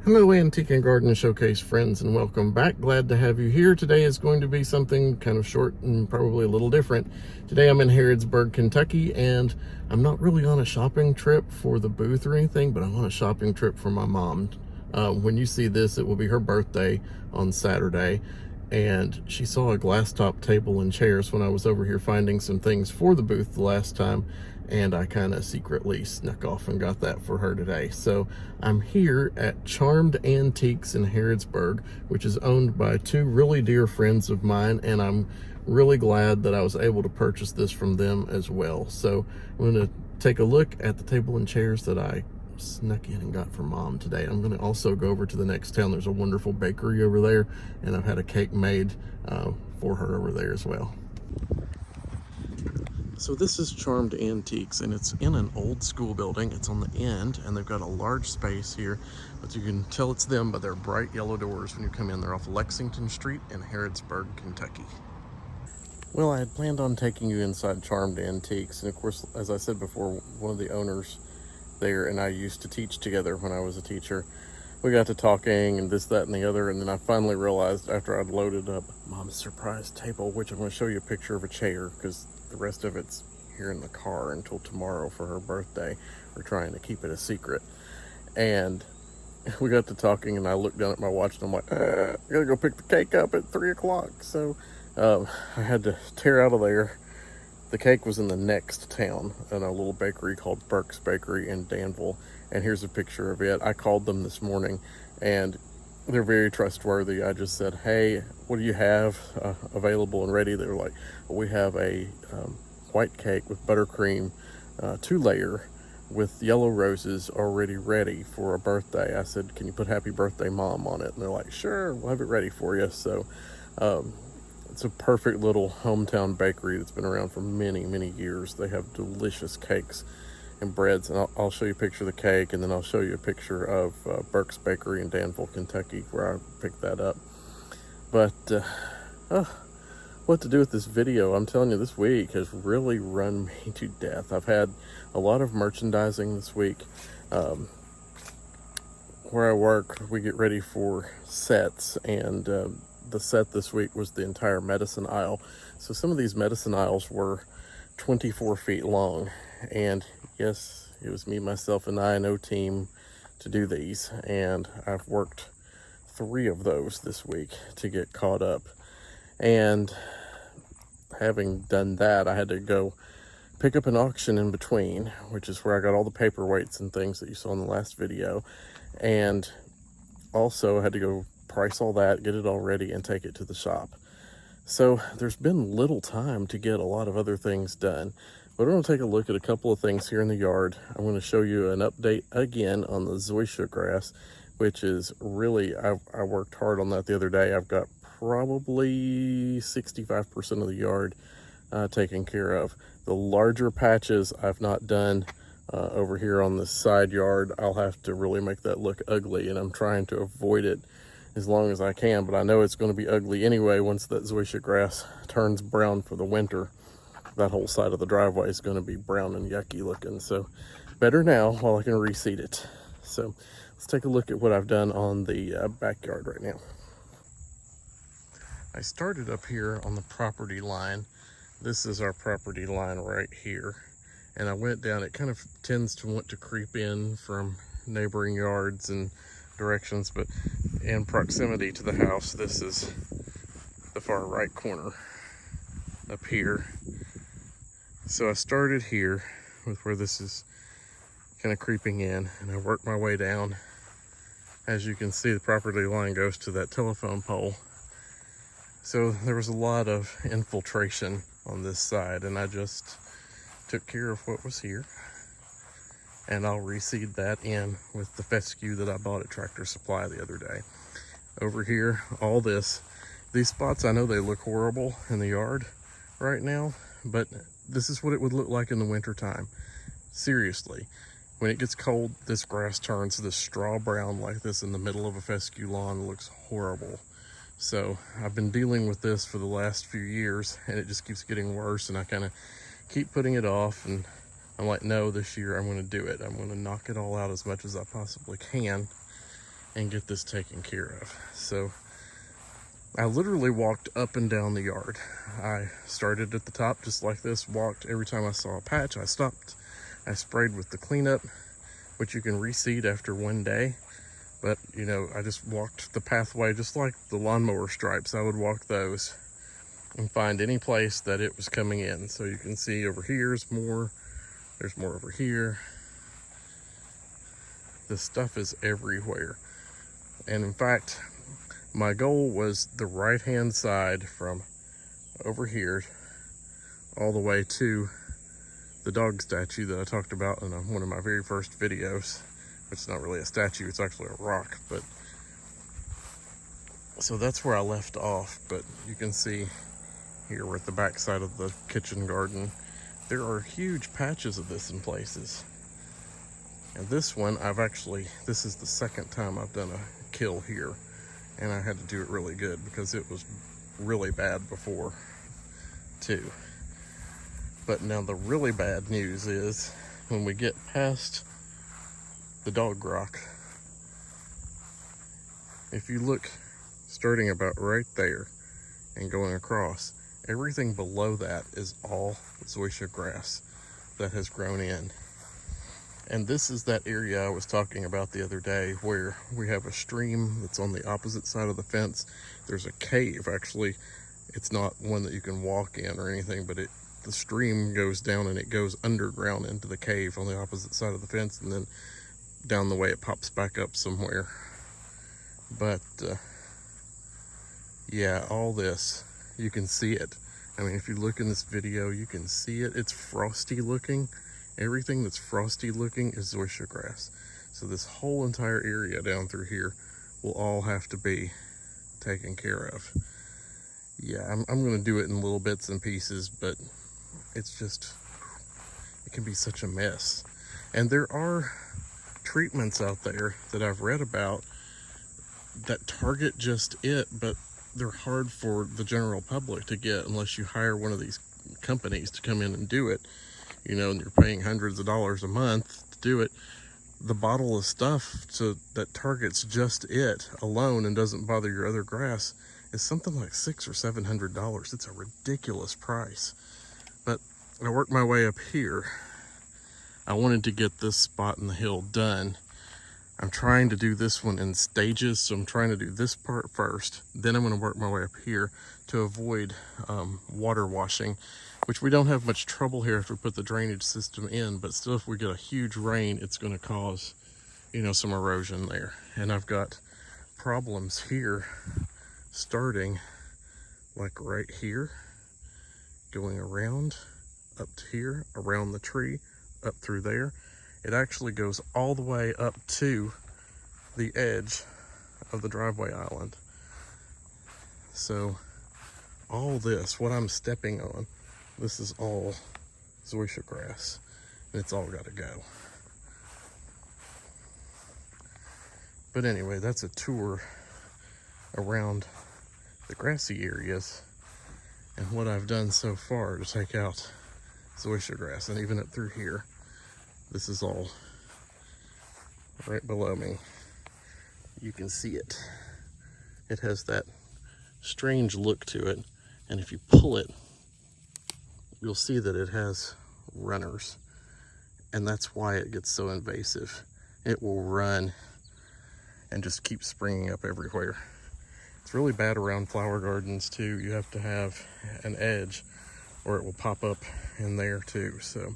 Hello Antique and Garden Showcase friends, and welcome back. Glad to have you here. Today is going to be something kind of short and probably a little different. Today I'm in Harrodsburg, Kentucky, and I'm not really on a shopping trip for the booth or anything, but I'm on a shopping trip for my mom. When you see this, it will be her birthday on Saturday, and she saw a glass top table and chairs when I was over here finding some things for the booth the last time, and I kind of secretly snuck off and got that for her today. So I'm here at Charmed Antiques in Harrodsburg, which is owned by two really dear friends of mine, and I'm really glad that I was able to purchase this from them as well. So I'm going to take a look at the table and chairs that I snuck in and got for Mom today. I'm going to also go over to the next town. There's a wonderful bakery over there, and I've had a cake made for her over there as well. So this is Charmed Antiques, and it's in an old school building. It's on the end, and they've got a large space here, but you can tell it's them by their bright yellow doors when you come in. They're off Lexington Street in Harrodsburg, Kentucky. Well, I had planned on taking you inside Charmed Antiques, and of course, as I said before, one of the owners there and I used to teach together when I was a teacher. We got to talking and this, that, and the other, and then I finally realized after I'd loaded up Mom's surprise table, which I'm going to show you a picture of a chair because the rest of it's here in the car until tomorrow for her birthday. We're trying to keep it a secret. And we got to talking, and I looked down at my watch, and I'm like, I gotta go pick the cake up at 3 o'clock. So I had to tear out of there. The cake was in the next town in a little bakery called Burke's Bakery in Danville. And here's a picture of it. I called them this morning, and they're very trustworthy. I just said, hey, what do you have available and ready? They were like, well, we have a white cake with buttercream, 2-layer with yellow roses already ready for a birthday. I said, can you put happy birthday Mom on it? And they're like, sure, we'll have it ready for you. So it's a perfect little hometown bakery that's been around for many, many years. They have delicious cakes and breads, and I'll show you a picture of the cake, and then I'll show you a picture of Burke's Bakery in Danville, Kentucky, where I picked that up. But what to do with this video? I'm telling you, this week has really run me to death. I've had a lot of merchandising this week. Where I work, we get ready for sets, and the set this week was the entire medicine aisle. So some of these medicine aisles were 24 feet long, and yes, it was me, myself, and I, no team to do these, and I've worked 3 of those this week to get caught up. And having done that, I had to go pick up an auction in between, which is where I got all the paperweights and things that you saw in the last video, and also I had to go price all that, get it all ready, and take it to the shop. So there's been little time to get a lot of other things done, but we're going to take a look at a couple of things here in the yard. I'm going to show you an update again on the Zoysia grass, which is really, I worked hard on that the other day. I've got probably 65% of the yard taken care of. The larger patches I've not done over here on the side yard. I'll have to really make that look ugly, and I'm trying to avoid it as long as I can, but I know it's going to be ugly anyway once that Zoysia grass turns brown for the winter. That whole side of the driveway is going to be brown and yucky looking, so better now while I can reseed it. So let's take a look at what I've done on the backyard right now. I started up here on the property line. This is our property line right here, and I went down. It kind of tends to want to creep in from neighboring yards and directions, but in proximity to the house, this is the far right corner up here. So I started here with where this is kind of creeping in, and I worked my way down. As you can see, the property line goes to that telephone pole. So there was a lot of infiltration on this side, and I just took care of what was here. And I'll reseed that in with the fescue that I bought at Tractor Supply the other day. Over here, all these spots, I know they look horrible in the yard right now, but this is what it would look like in the winter time. Seriously, when it gets cold, this grass turns this straw brown like this in the middle of a fescue lawn. It looks horrible. So I've been dealing with this for the last few years, and it just keeps getting worse, and I kind of keep putting it off, and I'm like, no, this year I'm going to do it. I'm going to knock it all out as much as I possibly can and get this taken care of. So I literally walked up and down the yard. I started at the top just like this, walked. Every time I saw a patch, I stopped. I sprayed with the cleanup, which you can reseed after 1 day. But, you know, I just walked the pathway just like the lawnmower stripes. I would walk those and find any place that it was coming in. So you can see over here's more. There's more over here. This stuff is everywhere. And in fact, my goal was the right-hand side from over here all the way to the dog statue that I talked about in one of my very first videos, which is not really a statue, it's actually a rock. But so that's where I left off. But you can see here we're at the back side of the kitchen garden. There are huge patches of this in places. And this one, this is the second time I've done a kill here. And I had to do it really good because it was really bad before too. But now the really bad news is when we get past the dog rock, if you look starting about right there and going across, everything below that is all zoysia grass that has grown in. And this is that area I was talking about the other day where we have a stream that's on the opposite side of the fence. There's a cave, actually. It's not one that you can walk in or anything, but the stream goes down and it goes underground into the cave on the opposite side of the fence, and then down the way it pops back up somewhere. But yeah, all this, you can see it. I mean, if you look in this video, you can see it. It's frosty looking. Everything that's frosty looking is zoysia grass. So this whole entire area down through here will all have to be taken care of. Yeah, I'm gonna do it in little bits and pieces, but it's just, it can be such a mess. And there are treatments out there that I've read about that target just it, but they're hard for the general public to get unless you hire one of these companies to come in and do it. You know, and you're paying hundreds of dollars a month to do it. The bottle of stuff that targets just it alone and doesn't bother your other grass is something like $600 or $700. It's a ridiculous price. But I worked my way up here. I wanted to get this spot in the hill done. I'm trying to do this one in stages, so I'm trying to do this part first. Then I'm going to work my way up here to avoid water washing, which we don't have much trouble here if we put the drainage system in, but still if we get a huge rain, it's going to cause, you know, some erosion there. And I've got problems here starting like right here, going around up to here, around the tree, up through there. It actually goes all the way up to the edge of the driveway island. So all this, what I'm stepping on, this is all zoysia grass, and it's all got to go. But anyway, that's a tour around the grassy areas and what I've done so far to take out zoysia grass. And even up through here, this is all right below me. You can see it. It has that strange look to it, and if you pull it, you'll see that it has runners, and that's why it gets so invasive. It will run and just keep springing up everywhere. It's really bad around flower gardens too. You have to have an edge or it will pop up in there too. So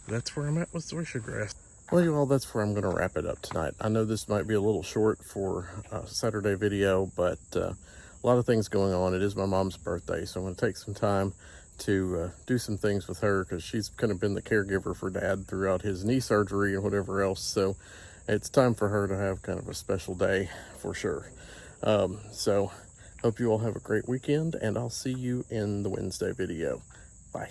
that's where I'm at with zoysia grass. Well, you all, that's where I'm going to wrap it up tonight. I know this might be a little short for a Saturday video, but a lot of things going on. It is my mom's birthday, so I'm going to take some time to do some things with her because she's kind of been the caregiver for Dad throughout his knee surgery and whatever else. So it's time for her to have kind of a special day for sure. So hope you all have a great weekend, and I'll see you in the Wednesday video. Bye.